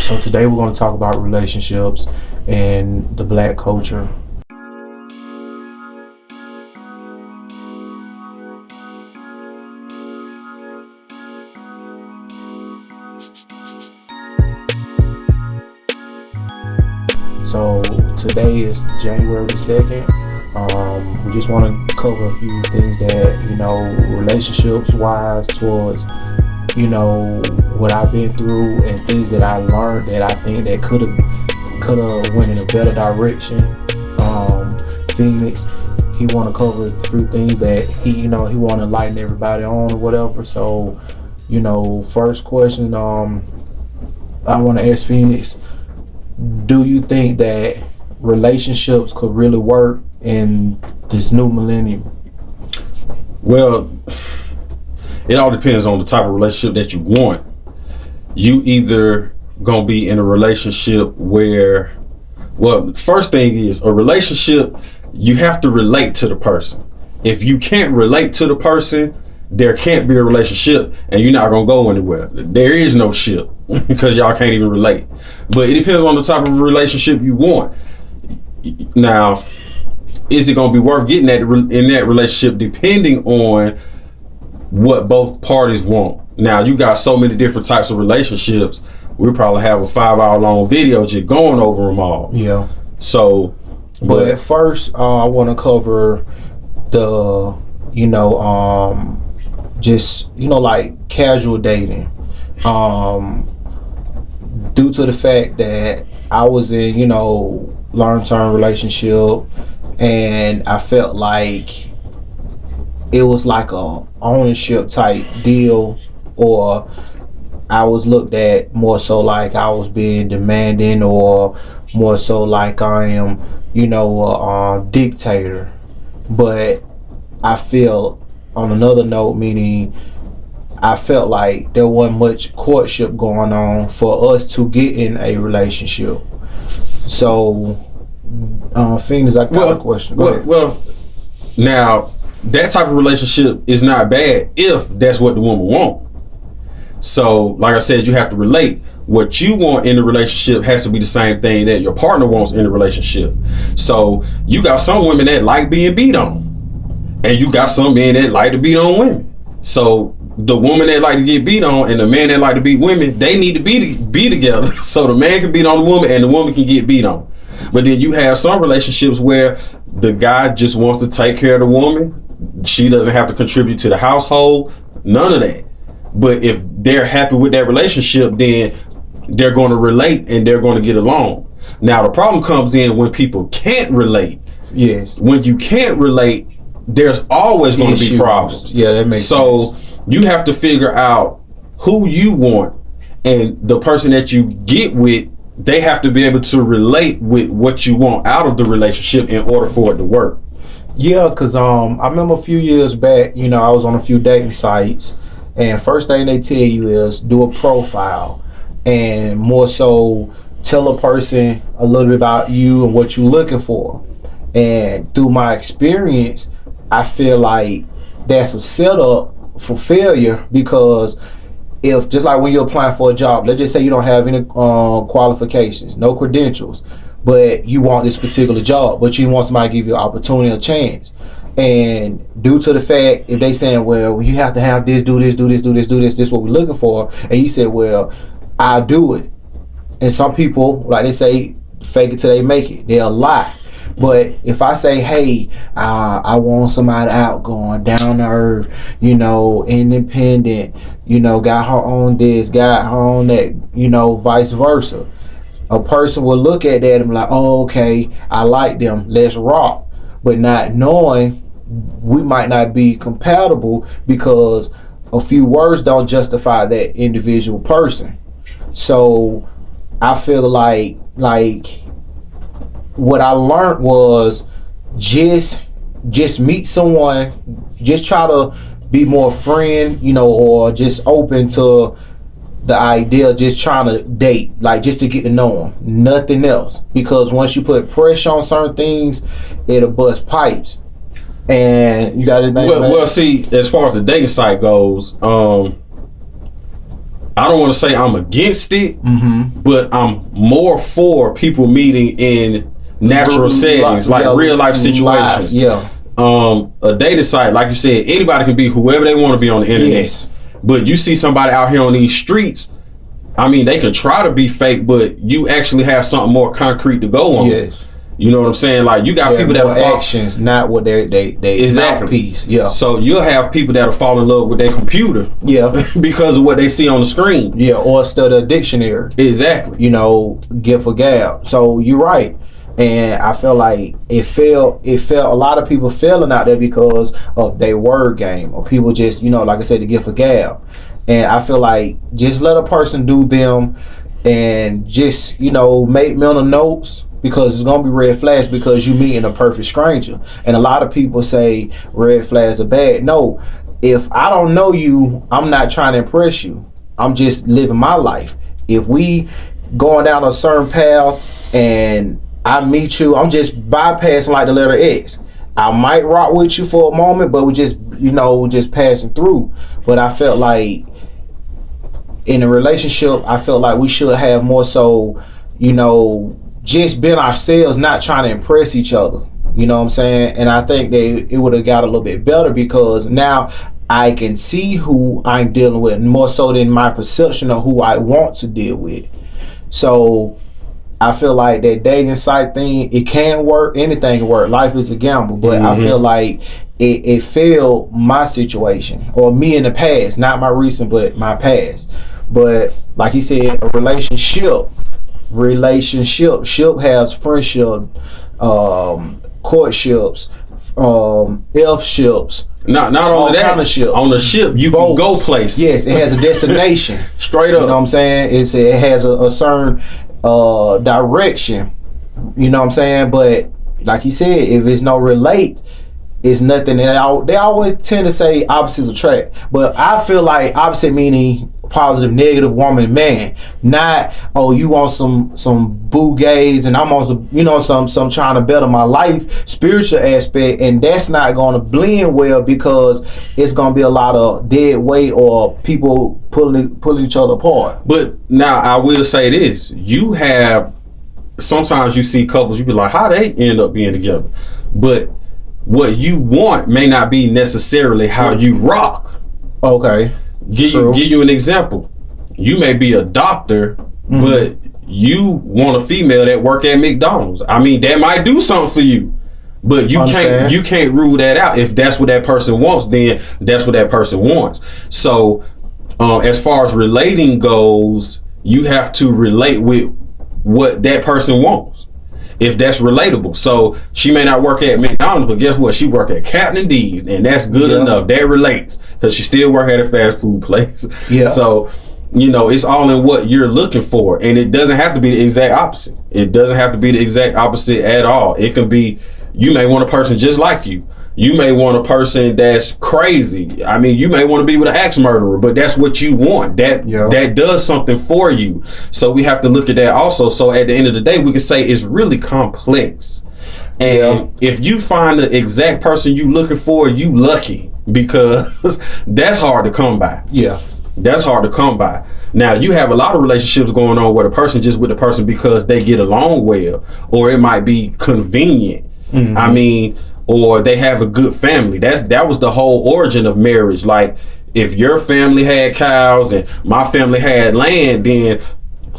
So today we're going to talk about relationships and the Black culture. So today is January 2nd. We just want to cover a few things that, relationships wise towards, what I've been through and things that I learned that I think that could have went in a better direction. Phoenix, he want to cover a few things that he want to enlighten everybody on or whatever. So, first question, I want to ask Phoenix, do you think that relationships could really work in this new millennium? Well, it all depends on the type of relationship that you want. You either gonna be in a relationship where, well, first thing is a relationship, you have to relate to the person. If you can't relate to the person, there can't be a relationship, and you're not gonna go anywhere. There is no ship because y'all can't even relate. But it depends on the type of relationship you want. Now, is it gonna be worth getting in that relationship depending on what both parties want? Now, you got so many different types of relationships. We'll probably have a 5-hour long video just going over them all. Yeah. So, but at first, I want to cover the, like casual dating. Due to the fact that I was in, long-term relationship, and I felt like it was like a ownership type deal, or I was looked at more so like I was being demanding, or more so like I am, a dictator. But I feel on another note, meaning I felt like there wasn't much courtship going on for us to get in a relationship. So, Phoenix, I got a question. Go ahead. Well, now that type of relationship is not bad if that's what the woman wants. So, like I said, you have to relate. What you want in the relationship has to be the same thing that your partner wants in the relationship. So, you got some women that like being beat on, and you got some men that like to beat on women. So, the woman that like to get beat on and the man that like to beat women, they need to be together. So the man can beat on the woman and the woman can get beat on. But then you have some relationships where the guy just wants to take care of the woman. She doesn't have to contribute to the household. None of that. But if they're happy with that relationship, then they're going to relate and they're going to get along. Now, the problem comes in when people can't relate. Yes. When you can't relate, there's always going to be problems. Yeah, that makes sense. You have to figure out who you want, and the person that you get with, they have to be able to relate with what you want out of the relationship in order for it to work. Yeah, because I remember a few years back, I was on a few dating sites, and first thing they tell you is do a profile, and more so tell a person a little bit about you and what you're looking for. And through my experience, I feel like that's a setup for failure, because if, just like when you're applying for a job, let's just say you don't have any qualifications, no credentials, but you want this particular job, but you want somebody to give you an opportunity, a chance. And due to the fact, if they saying, well, you have to have this, do this, this is what we're looking for, and you said, well, I'll do it. And some people, like they say, fake it till they make it. They'll lie. But if I say, hey, I want somebody outgoing, down to earth, independent, got her own this, got her own that, vice versa, a person will look at that and be like, oh, okay, I like them, let's rock. But not knowing we might not be compatible because a few words don't justify that individual person. So I feel like what I learned was just meet someone, just try to be more friend, or just open to the idea of just trying to date, like just to get to know them, nothing else. Because once you put pressure on certain things, it'll bust pipes. And you got anything? Well, see, as far as the dating site goes, I don't want to say I'm against it, Mm-hmm. but I'm more for people meeting in natural settings, like real life situations. Yeah. A dating site, like you said, anybody can be whoever they want to be on the internet. Yes. But you see somebody out here on these streets, I mean, they can try to be fake, but you actually have something more concrete to go on. Yes. You know what I'm saying? Like, you got people that are actions, not what they exactly. mouthpiece. Yeah. So you'll have people that'll fall in love with their computer. Yeah. Because of what they see on the screen. Yeah, or study a dictionary. Exactly. You know, gift for gab. So you're right. And I feel like it felt a lot of people failing out there because of their word game, or people just, you know, like I said, the gift for gab. And I feel like just let a person do them, and just, you know, make mental notes, because it's gonna be red flags because you meeting a perfect stranger. And a lot of people say red flags are bad. No, if I don't know you, I'm not trying to impress you. I'm just living my life. If we going down a certain path and I meet you, I'm just bypassing like the letter X. I might rock with you for a moment, but we just, you know, just passing through. But I felt like in a relationship, I felt like we should have more so, you know, just been ourselves, not trying to impress each other. You know what I'm saying? And I think it would have got a little bit better, because now I can see who I'm dealing with more so than my perception of who I want to deal with. So I feel like that dating site thing, it can work. Anything can work. Life is a gamble. But I feel like it failed my situation, or me in the past, not my recent, but my past. But like he said, a relationship has friendship, courtships, F-ships. Not only that, kind of ships. On the ship you can go places. Yes, it has a destination. Straight up. You know what I'm saying? It has a certain direction. You know what I'm saying? But like he said, if it's no relate, it's nothing. And they always tend to say opposites attract, but I feel like opposite meaning positive, negative, woman, man. Not, oh, you want some boo gays and I'm on some trying to better my life, spiritual aspect, and that's not going to blend well, because it's going to be a lot of dead weight or people pulling each other apart. But now I will say this: sometimes you see couples, you be like, how they end up being together, but what you want may not be necessarily how you rock. Okay. Give you an example. You may be a doctor, but you want a female that work at McDonald's. I mean, that might do something for you, but you can't rule that out. If that's what that person wants, then that's what that person wants. So as far as relating goes, you have to relate with what that person wants, if that's relatable. So she may not work at McDonald's, but guess what? She work at Captain D's, and that's good enough. That relates, because she still work at a fast food place. Yeah. So, you know, it's all in what you're looking for, and it doesn't have to be the exact opposite. It doesn't have to be the exact opposite at all. It could be, you may want a person just like you. You may want a person that's crazy. I mean, you may want to be with an axe murderer, but that's what you want. That does something for you. So we have to look at that also. So at the end of the day, we can say it's really complex. And if you find the exact person you looking for, you lucky, because that's hard to come by. Yeah. That's hard to come by. Now, you have a lot of relationships going on where the person just with the person because they get along well, or it might be convenient. I mean, or they have a good family. That was the whole origin of marriage. Like, if your family had cows and my family had land, then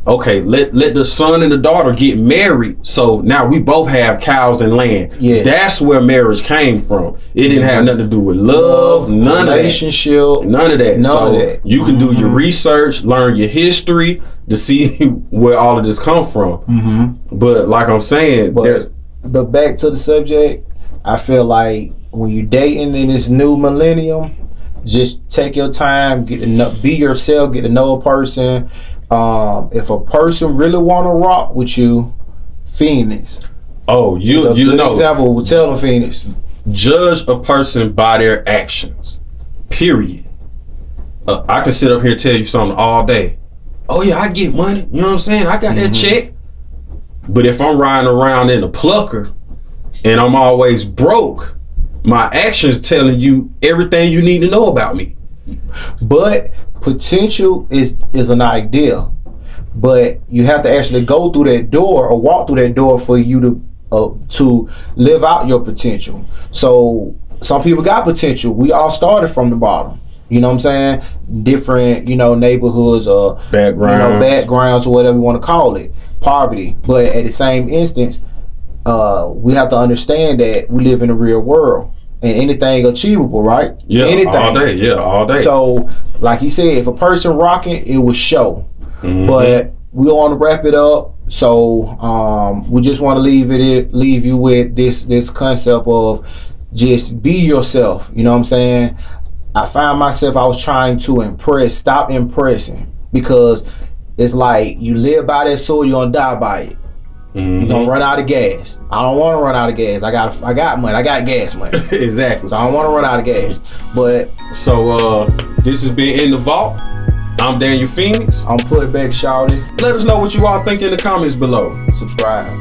okay, let the son and the daughter get married. So now we both have cows and land. Yeah, that's where marriage came from. It didn't have nothing to do with love, none relationship, of that. None of that. None of that. You can do your research, learn your history to see where all of this comes from. But like I'm saying, but back to the subject, I feel like when you're dating in this new millennium, just take your time, be yourself, get to know a person. If a person really want to rock with you, Phoenix. Oh, you know. Example, we'll tell them Phoenix. Judge a person by their actions. Period. I can sit up here and tell you something all day. Oh yeah, I get money. You know what I'm saying? I got that check. But if I'm riding around in a plucker and I'm always broke, my actions telling you everything you need to know about me. But potential is an idea, but you have to actually go through that door or walk through that door for you to live out your potential. So some people got potential. We all started from the bottom. You know what I'm saying? Different, neighborhoods or backgrounds or whatever you want to call it. Poverty. But at the same instance, we have to understand that we live in the real world. And anything achievable, right? Yeah, anything. All day. So, like he said, if a person rocking, it will show. Mm-hmm. But we want to wrap it up. So, we just want to leave you with this concept of just be yourself. You know what I'm saying? I found myself, I was trying to stop impressing, because it's like you live by that sword, you're gonna die by it. Mm-hmm. You're gonna run out of gas. I don't want to run out of gas. I got money. I got gas money. Exactly. So I don't want to run out of gas. But so this has been In the Vault. I'm Daniel Phoenix. I'm Put Back Shawty. Let us know what you all think in the comments below. Subscribe.